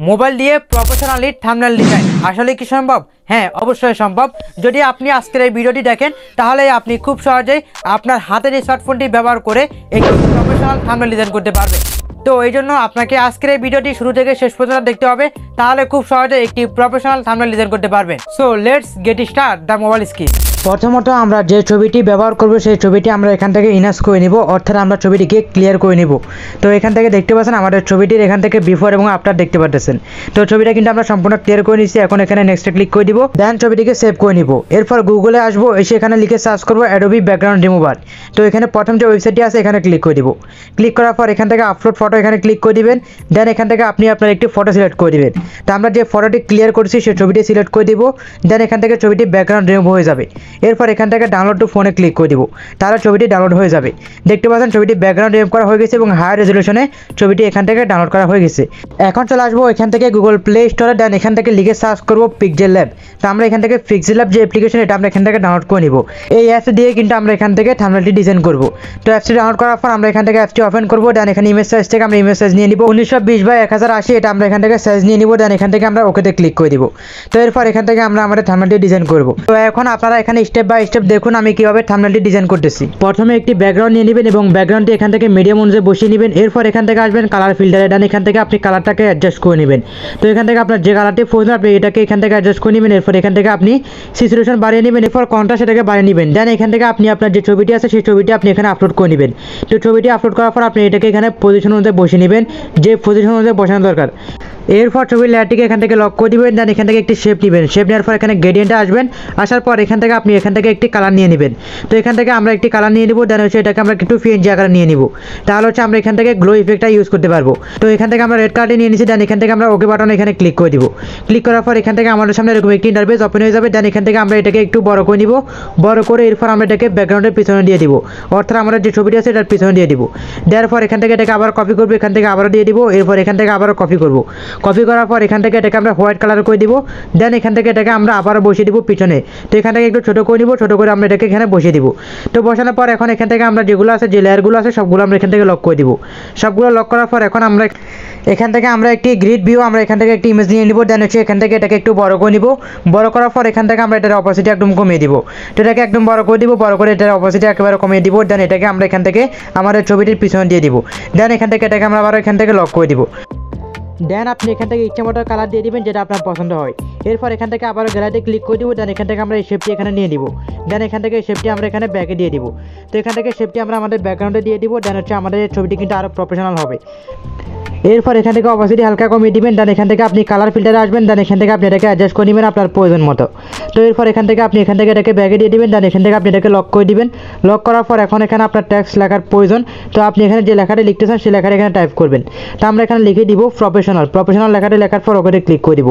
Mobile দিয়ে professionally thumbnail design আসলে কি সম্ভব? হ্যাঁ, অবশ্যই সম্ভব। যদি আপনি আজকের এই ভিডিওটি দেখেন তাহলে আপনি খুব সহজেই আপনার হাতের এই স্মার্টফোনটি ব্যবহার করে একটি প্রফেশনাল থাম্বনেল ডিজাইন করতে পারবেন। তো এই জন্য আপনাকে আজকের এই ভিডিওটি শুরু থেকে শেষ পর্যন্ত দেখতে হবে, তাহলে খুব সহজে একটি প্রফেশনাল থাম্বনেল ডিজাইন করতে পারবেন। So let's get start the mobile screen. প্রথমত আমরা যে ছবিটি ব্যবহার করব সেই ছবিটি আমরা এখান থেকে ইনহ্যান্স করে নিব, অর্থাৎ আমরা ছবিটিকে ক্লিয়ার করে নিব। তো এখান থেকে দেখতে পাচ্ছেন আমাদের ছবিটির এখান থেকে বিফোর এবং আফটার দেখতে পাচ্ছেন। তো ছবিটা কিন্তু আমরা সম্পূর্ণ ক্লিয়ার করে নিচ্ছি। এখন এখানে নেক্সটে ক্লিক করে দিব, দেন ছবিটিকে সেভ করে নিব। এরপর গুগলে আসবো, এসে এখানে লিখে সার্চ করবো অ্যাডোবি ব্যাকগ্রাউন্ড রিমুভার। তো এখানে প্রথম যে ওয়েবসাইটটি আছে এখানে ক্লিক করে দিব। ক্লিক করার পর এখান থেকে আপলোড ফটো এখানে ক্লিক করে দিবেন। দেন এখান থেকে আপনি আপনার একটি ফটো সিলেক্ট করে দিবেন। তো আমরা যে ফটোটি ক্লিয়ার করছি সেই ছবিটি সিলেক্ট করে দিব। দেন এখান থেকে ছবিটি ব্যাকগ্রাউন্ড রিমুভ হয়ে যাবে। এরপর এখান থেকে ডাউনলোড টু ফোনে ক্লিক করে দিব, তাহলে ছবিটি ডাউনলোড হয়ে যাবে। দেখতে পাচ্ছেন ছবিটি ব্যাকগ্রাউন্ড রিমুভ করা হয়ে গেছে এবং হাই রেজলিউশনে ছবিটি এখান থেকে ডাউনলোড করা হয়ে গেছে। এখন চলে আসবো এখান থেকে গুগল প্লে স্টোরে। দেন এখান থেকে লিখে সার্চ করবো পিক্সেল ল্যাব। তো আমরা এখান থেকে পিক্সেল ল্যাব যে অ্যাপ্লিকেশন এটা আমরা এখান থেকে ডাউনলোড করে নিব। এই অ্যাপস দিয়ে কিন্তু আমরা এখান থেকে থাম্বনেলটি ডিজাইন করব। তো অ্যাপসটি ডাউনলোড করার পর আমরা এখান থেকে অ্যাপসটি ওপেন করবো। দেন এখানে ইমেজ সাইজ থেকে আমরা ইমেজ সাইজ নিয়ে নিব 1920x1080, এটা আমরা এখান থেকে সাইজ নিয়ে নিব। দেন এখান থেকে আমরা ওকেতে ক্লিক করে দিব। তো এরপর এখান থেকে আমরা আমাদের থাম্বনেলটি ডিজাইন করব। তো এখন আপনারা এখানে স্টেপ বাই স্টেপ দেখুন আমি কিভাবে থাম্বনেলটি ডিজাইন করতেছি। প্রথমে একটি ব্যাকগ্রাউন্ড নিয়ে নেবেন এবং ব্যাকগ্রাউন্ডটি এখান থেকে মিডিয়াম অনুযায়ী বসিয়ে নেবেন। এরপর এখান থেকে আসবেন কালার ফিল্টারে। দেন এখান থেকে আপনি কালারটাকে অ্যাডজাস্ট করে নেবেন। তো এখান থেকে আপনার যে কালারটি প্রয়োজন আপনি এটাকে এখান থেকে অ্যাডজাস্ট করে নেবেন। এরপর এখান থেকে আপনি স্যাচুরেশন বাড়িয়ে নেবেন। এরপর কন্ট্রাস্ট এটাকে বাড়িয়ে নেবেন। দেন এখান থেকে আপনি আপনার যে ছবিটি আছে সেই ছবিটি আপনি এখানে আপলোড করে নেবেন। তো ছবিটি আপলোড করার পর আপনি এটাকে এখানে পজিশন অনুযায়ী বসিয়ে নেবেন, যে পজিশন অনুযায়ী বসানো দরকার। এরপর ছবির লেয়ারটিকে এখান থেকে লক করে দিবেন। দেন এখান থেকে একটি শেপ নেবেন। শেপ নেওয়ার পর এখানে গ্রেডিয়েন্টে আসবেন। আসার পর এখান থেকে আপনি এখান থেকে একটি কালার নিয়ে নেবেন। তো এখান থেকে আমরা একটি কালার নিয়ে নিব। দেন হচ্ছে এটাকে আমরা একটু পিএনজি আকারে নিয়ে নিব, তাহলে হচ্ছে আমরা এখান থেকে গ্লো ইফেক্টটা ইউজ করতে পারবো। তো এখান থেকে আমরা রেড কালারটি নিয়ে নিচ্ছি। দেন এখান থেকে আমরা ওকে বাটন এখানে ক্লিক করে দিব। ক্লিক করার পর এখান থেকে আমাদের সামনে এরকম একটি ইন্টারফেস ওপেন হয়ে যাবে। দেন এখান থেকে আমরা এটাকে একটু বড় করে নিব। বড় করে এরপর আমরা এটাকে ব্যাকগ্রাউন্ডের পিছনে দিয়ে দিব, অর্থাৎ আমাদের যে ছবিটি আছে এটার পিছনে দিয়ে দিব। দেওয়ার পর এখান থেকে এটাকে আবার কপি করবো, এখান থেকে আবারও দিয়ে দিব। এরপর এখান থেকে আবারও কপি করব। কপি করার পর এখান থেকে এটাকে আমরা হোয়াইট কালার করে দিব। দেন এখান থেকে এটাকে আমরা আবারও বসিয়ে দিব পিছনে। তো এখান থেকে একটু ছোটো করে নিব, ছোটো করে আমরা এটাকে এখানে বসিয়ে দিব। তো বসানোর পর এখন এখান থেকে আমরা যেগুলো আছে যে লেয়ারগুলো আছে সবগুলো আমরা এখান থেকে লক করে দিব। সবগুলো লক করার পর এখন আমরা এখান থেকে আমরা একটি গ্রিড ভিউ আমরা এখান থেকে একটি ইমেজ নিয়ে নিব। দেন হচ্ছে এখান থেকে এটাকে একটু বড় করে নিব। বড় করার পর এখান থেকে আমরা এটার অপোজিটি একদম কমিয়ে দিব। তো এটাকে একদম বড় করে দিব, বড় করে এটার অপোজিটি একেবারে কমিয়ে দিব। দেন এটাকে আমরা এখান থেকে আমাদের ছবিটির পিছনে দিয়ে দিব। দেন এখান থেকে এটাকে আমরা আবার এখান থেকে লক করে দিব। দেন আপনি এখান থেকে ইচ্ছা মতো কালার দিয়ে দিবেন যেটা আপনার পছন্দ হয়। এরপর এখান থেকে আবার গ্যালারিতে ক্লিক করে দিব। দেন এখান থেকে আমরা এই শেপটি এখানে নিয়ে দিব। দেন এখান থেকে এই শেপটি আমরা এখানে ব্যাকে দিয়ে দিব। তো এখান থেকে শেপটি আমরা আমাদের ব্যাকগ্রাউন্ডে দিয়ে দিব। দেন হচ্ছে আমাদের ছবিটি কিন্তু আরও প্রফেশনাল হবে। এরপর এখান থেকে অপোজিটি হালকা কমিয়ে দিবেন। দেন এখান থেকে আপনি কালার ফিল্টারে আসবেন। দেন এখান থেকে আপনি এটাকে অ্যাডজাস্ট করে নেবেন আপনার প্রয়োজন মতো। তো এরপর এখান থেকে আপনি এখান থেকে এটাকে ব্যাগে দিয়ে দিবেন। দেন এখান থেকে আপনি এটাকে লক করে দিবেন। লক করার পর এখন এখানে আপনার টেক্সট লেখার প্রয়োজন। তো আপনি এখানে যে লেখাটি লিখতে চান সেই লেখাটি এখানে টাইপ করবেন। তো আমরা এখানে লিখে দিব প্রফেশনাল। প্রফেশনাল লেখাটি লেখার পর ওকে ক্লিক করে দিব।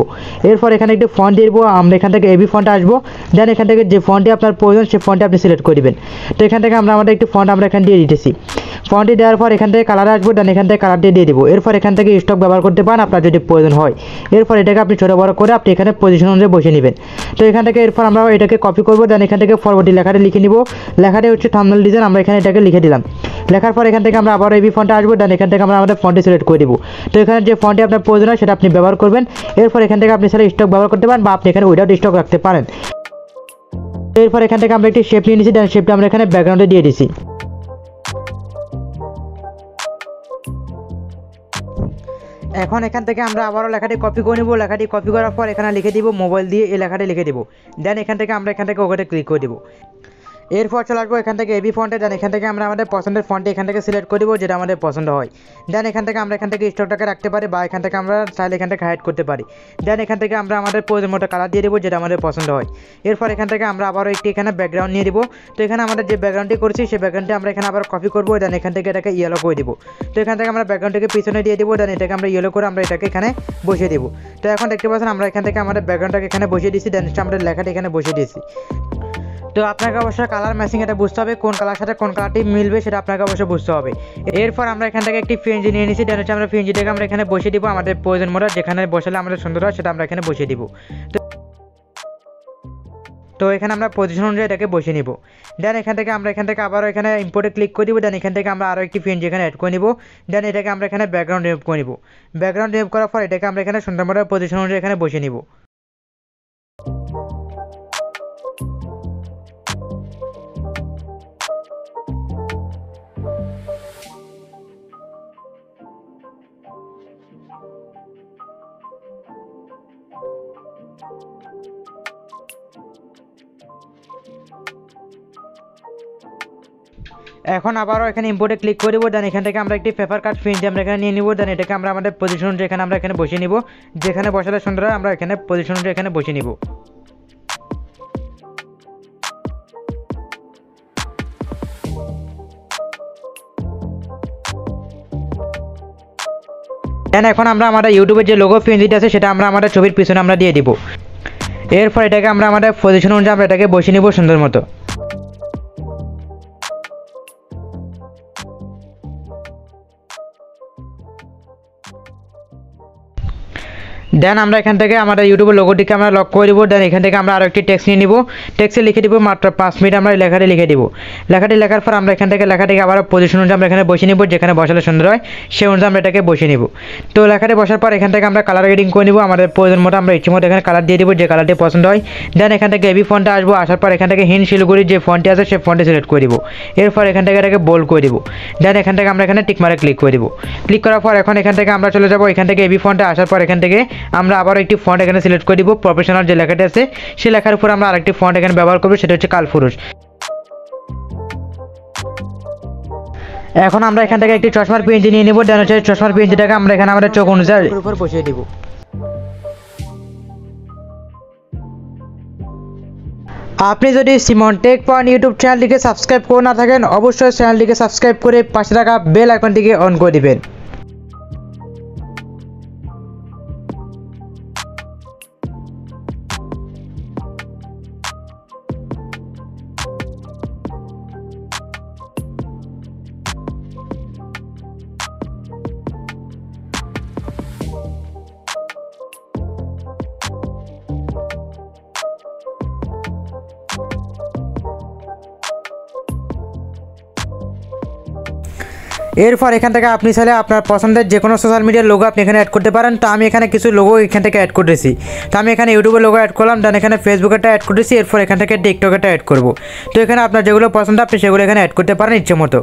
এরপর এখানে একটি ফন্ট দিয়ে দিব। আমরা এখান থেকে এবি ফন্টে আসবো। দেন এখান থেকে যে ফন্টটি আপনার প্রয়োজন সেই ফন্টটি আপনি সিলেক্ট করে দিবেন। তো এখান থেকে আমরা আমাদের একটি ফন্ট আমরা এখানে দিয়ে দিতেছি। ফন্টটি দেওয়ার পর এখান থেকে কালারে আসবো। দেন এখান থেকে কালারটি দিয়ে দিব। এরপর এখান থেকে স্টক ব্যবহার করতে পারেন আপনার যদি প্রয়োজন হয়। এরপর এটাকে আপনি ছোটো বড় করে আপনি এখানে পজিশন অনুযায়ী বসে নেবেন। তো এখান থেকে এরপর আমরা এটাকে কপি করবো। দেন এখান থেকে পরবর্তী লেখাটি লিখে নিব। লেখাটি হচ্ছে থাম্বনেল ডিজাইন, আমরা এখানে এটাকে লিখে দিলাম। লেখার পর এখান থেকে আমরা আবার এবি ফন্টে আসবো। দেন এখান থেকে আমরা আমাদের ফন্টটি সিলেক্ট করে দিব। তো এখানে যে ফন্টটি আপনার প্রয়োজন হয় সেটা আপনি ব্যবহার করবেন। এরপর এখান থেকে আপনি সেটা স্টক ব্যবহার করতে পারেন বা আপনি এখানে উইদাউট স্টক রাখতে পারেন। এরপর এখান থেকে আমরা একটি শেপ নিয়ে নিচ্ছি। দেন শেপটা আমরা এখানে ব্যাকগ্রাউন্ডে দিয়ে দিচ্ছি। এখন এখান থেকে আমরা আবারও লেখাটি কপি করে নেব। লেখাটি কপি করার পর এখানে লিখে দিব মোবাইল দিয়ে এই লেখাটি লিখে দিব। দেন এখান থেকে আমরা এখান থেকে ওকে ক্লিক করে দিব। এরপর চলে আসবো এখান থেকে এবি ফন্টে। দেন এখান থেকে আমরা আমাদের পছন্দের ফন্টে এখান থেকে সিলেক্ট করে দিব যেটা আমাদের পছন্দ হয়। দেন এখান থেকে আমরা এখান থেকে স্টকটাকে রাখতে পারি বা এখান থেকে আমরা চাইলে এখান থেকে হাইড করতে পারি। দেন এখান থেকে আমরা আমাদের প্রয়োজন মতো কালার দিয়ে দেবো যেটা আমাদের পছন্দ হয়। এরপর এখান থেকে আমরা আবারও একটি এখানে ব্যাকগ্রাউন্ড নিয়ে দিব। তো এখানে আমাদের যে ব্যাকগ্রাউন্ডটি করছি সেই ব্যাকগ্রাউন্ডটি আমরা এখানে আবার কপি করবো। দেন এখান থেকে এটাকে ইয়েলো করে দিব। তো এখান থেকে আমরা ব্যাকগ্রাউন্ডটিকে পিছনে দিয়ে দিব। দেন এটাকে আমরা ইয়েলো করে আমরা এটাকে এখানে বসিয়ে দেবো। তো এখন দেখতে পাচ্ছেন আমরা এখান থেকে আমাদের ব্যাকগ্রাউন্ডটাকে এখানে বসিয়ে দিচ্ছি। দেন আমাদের লেখাটি এখানে বসিয়ে দিয়েছি। তো আপনাকে অবশ্যই কালার ম্যাচিং এটা বুঝতে হবে, কোন কালার সাথে কোন কালারটি মিলবে সেটা আপনাকে অবশ্যই বুঝতে হবে। এরপর আমরা এখান থেকে একটি পিএনজি নিয়ে নিচ্ছি। দেন হচ্ছে আমরা পিএনজিটাকে আমরা এখানে বসিয়ে দিব আমাদের প্রয়োজন মতো, যেখানে বসালে আমাদের সুন্দর হয় সেটা আমরা এখানে বসিয়ে দিব। তো এখানে আমরা পজিশন অনুযায়ী এটাকে বসিয়ে নিব। দেন এখান থেকে আমরা আবারও এখানে ইম্পোর্টে ক্লিক করে দিব। দেন এখান থেকে আমরা আরও একটি পিএনজি এখানে অ্যাড করে নিব। দেন এটাকে আমরা এখানে ব্যাকগ্রাউন্ড রিমুভ করে নিব। ব্যাকগ্রাউন্ড রিমুভ করার পর এটাকে আমরা এখানে সুন্দর মতো পজিশন অনুযায়ী এখানে বসিয়ে নিব। এখন আবারও এখানে ইম্পোর্টে ক্লিক করে দেবো। দেন এখান থেকে আমরা একটি পেপার কাট প্রিন্ট আমরা এখানে নিয়ে নিব। দেন এটাকে আমরা আমাদের পজিশন যেখানে আমরা এখানে বসিয়ে নিব, যেখানে বসালে সুন্দর হয় আমরা এখানে পজিশন এখানে বসিয়ে নিব। দেন এখন আমরা আমাদের ইউটিউবের যে লোগো প্রিন্ট আছে সেটা আমরা আমাদের ছবির পিছনে আমরা দিয়ে দিব। এরপর এটাকে আমরা আমাদের পজিশন অনুযায়ী আমরা এটাকে বসিয়ে নিব সুন্দর মতো। দেন আমরা এখান থেকে আমাদের ইউটিউবের লোগোটিকে আমরা লক করে দিব। দেন এখান থেকে আমরা আরও একটি টেক্সট নিয়ে নিব। টেক্সটে লিখে দিব মাত্র 5 মিনিট আমরা লেখাটি লিখে দিব। লেখাটি লেখার পর আমরা এখান থেকে লেখাটিকে আবার পজিশন অনুযায়ী আমরা এখানে বসিয়ে নিব, যেখানে বসালে সুন্দর হয় সেই অনুযায়ী আমরা এটাকে বসিয়ে নিব। তো লেখাটি বসার পর এখান থেকে আমরা কালার গ্রেডিং করে নিব। আমাদের প্রয়োজন মতো আমরা ইচ্ছে মতো এখানে কালার দিয়ে দিব, যে কালারটি পছন্দ হয়। দেন এখান থেকে এবি ফন্টে আসবো, আসার পর এখান থেকে হিন্দ শিলিগুড়ির যে ফন্টটি আছে সেই ফন্টে সিলেক্ট করে দিব। এরপর এখান থেকে এটাকে বোল্ড করে দিব। দেন এখান থেকে আমরা এখানে টিকমারে ক্লিক করে দিব। ক্লিক করার পর এখন এখান থেকে আমরা চলে যাব এখান থেকে এবি ফন্টে আসার পর এখান থেকে আমরা আবার একটি ফন্ট এখানে সিলেক্ট করে দিব। প্রফেশনাল যে লেখাটি আছে সেই লেখার উপর আমরা আরেকটি ফন্ট এখানে ব্যবহার করব, সেটা হচ্ছে কালপুরুষ। এখন আমরা এখান থেকে একটি চশমার পেন্সি নিয়ে নিব। দেন হচ্ছে চশমার পেন্সিটাকে আমরা এখানে আমাদের চোখ অনুযায়ী উপর বসিয়ে দিব। আপনি যদি সিমন টেক পয়েন্ট ইউটিউব চ্যানেলটিকে সাবস্ক্রাইব করে না থাকেন, অবশ্যই চ্যানেলটিকে সাবস্ক্রাইব করে পাশে থাকা বেল আইকনটিকে অন করে দিবেন। এরপর এখান থেকে আপনি চাইলে আপনার পছন্দের যে কোনো সোশ্যাল মিডিয়ার লোগো আপনি এখানে অ্যাড করতে পারেন। তো আমি এখানে কিছু লোগো এখান থেকে অ্যাড করেছি। তো আমি এখানে ইউটিউবের লোগো অ্যাড করলাম, দেন এখানে ফেসবুকেরটা অ্যাড করেছি। এরপর এখান থেকে টিকটকেরটা অ্যাড করব। তো এখানে আপনার যেগুলো পছন্দ আপনি সেগুলো এখানে অ্যাড করতে পারেন ইচ্ছে মতো।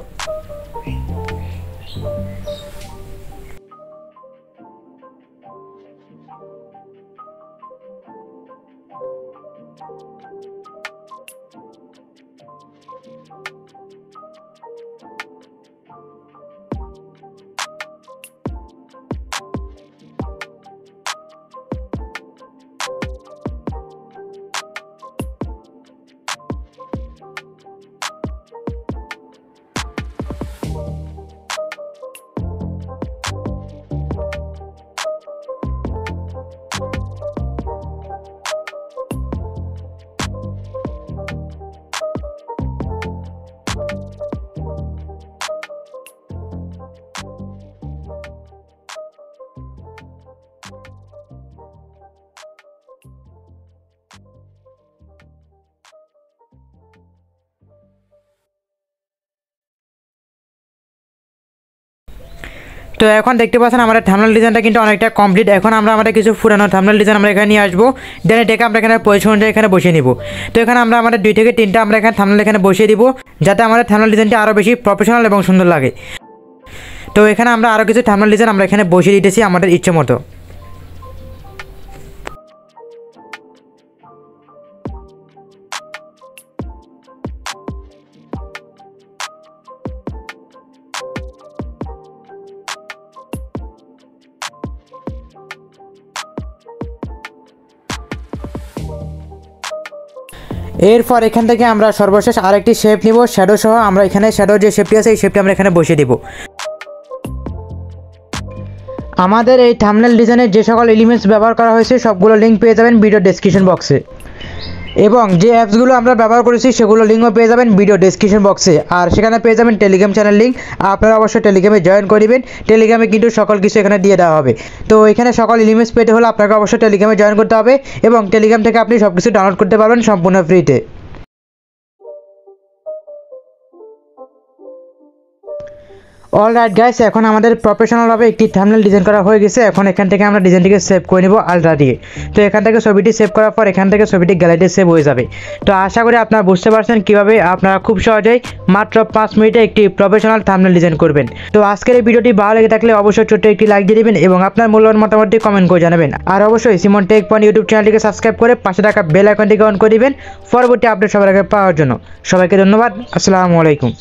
তো এখন দেখতে পাচ্ছেন আমাদের থাম্বনেল ডিজাইনটা কিন্তু অনেকটা কমপ্লিট। এখন আমরা আমাদের কিছু পুরানো থাম্বনেল ডিজাইন আমরা এখানে নিয়ে আসবো। দেন এটাকে আমরা এখানে পজিশন অনুযায়ী এখানে বসিয়ে নিব। তো এখানে আমরা আমাদের 2 থেকে 3টা আমরা এখানে থাম্বনেল এখানে বসিয়ে দিব, যাতে আমাদের থাম্বনেল ডিজাইনটা আরও বেশি প্রফেশনাল এবং সুন্দর লাগে। তো এখানে আমরা আরও কিছু থাম্বনেল ডিজাইন আমরা এখানে বসিয়ে দিতেছি আমাদের ইচ্ছে মতো। এরপর এখান থেকে আমরা সর্বশেষ আরেকটি শেপ নিব শ্যাডো সহ। আমরা এখানে শ্যাডো যে শেপটি আছে এই শেপটি আমরা এখানে বসিয়ে দিব। আমাদের এই থাম্বনেল ডিজাইনের যে সকল এলিমেন্টস ব্যবহার করা হয়েছে সবগুলো লিঙ্ক পেয়ে যাবেন ভিডিও ডেসক্রিপশন বক্সে। এবং যে অ্যাপসগুলো আমরা ব্যবহার করেছি সেগুলো লিঙ্কও পেয়ে যাবেন ভিডিও ডেসক্রিপশন বক্সে। আর সেখানে পেয়ে যাবেন টেলিগ্রাম চ্যানেল লিঙ্ক, আপনারা অবশ্যই টেলিগ্রামে জয়েন করবেন। টেলিগ্রামে কিন্তু সকল কিছু এখানে দিয়ে দেওয়া হবে। তো এখানে সকল এলিমেন্টস পেতে হলে আপনাকে অবশ্যই টেলিগ্রামে জয়েন করতে হবে এবং টেলিগ্রাম থেকে আপনি সব কিছু ডাউনলোড করতে পারবেন সম্পূর্ণ ফ্রিতে। অলরাইট গাইস, এখন আমাদের প্রফেশনালভাবে একটি থাম্বনেল ডিজাইন করা হয়ে গেছে। এখন এখান থেকে আমরা ডিজাইনটিকে সেভ করে নেব আলট্রা দিয়ে। তো এখান থেকে ছবিটি সেভ করার পর এখান থেকে ছবিটি গ্যালারিতে সেভ হয়ে যাবে। তো আশা করি আপনারা বুঝতে পারছেন কীভাবে আপনারা খুব সহজেই মাত্র 5 মিনিটে একটি প্রফেশনাল থাম্বনেল ডিজাইন করবেন। তো আজকের এই ভিডিওটি ভালো লেগে থাকলে অবশ্যই ছোট্ট একটি লাইক দিয়ে দিবেন এবং আপনার মূল্যবান মতামতটি কমেন্ট করে জানাবেন। আর অবশ্যই সিমন টেক পয়েন্ট ইউটিউব চ্যানেলটিকে সাবস্ক্রাইব করে পাশে থাকা বেল আইকনটিকে অন করে দিবেন পরবর্তী আপডেট সবার আগে পাওয়ার জন্য। সবাইকে ধন্যবাদ। আসসালামু আলাইকুম।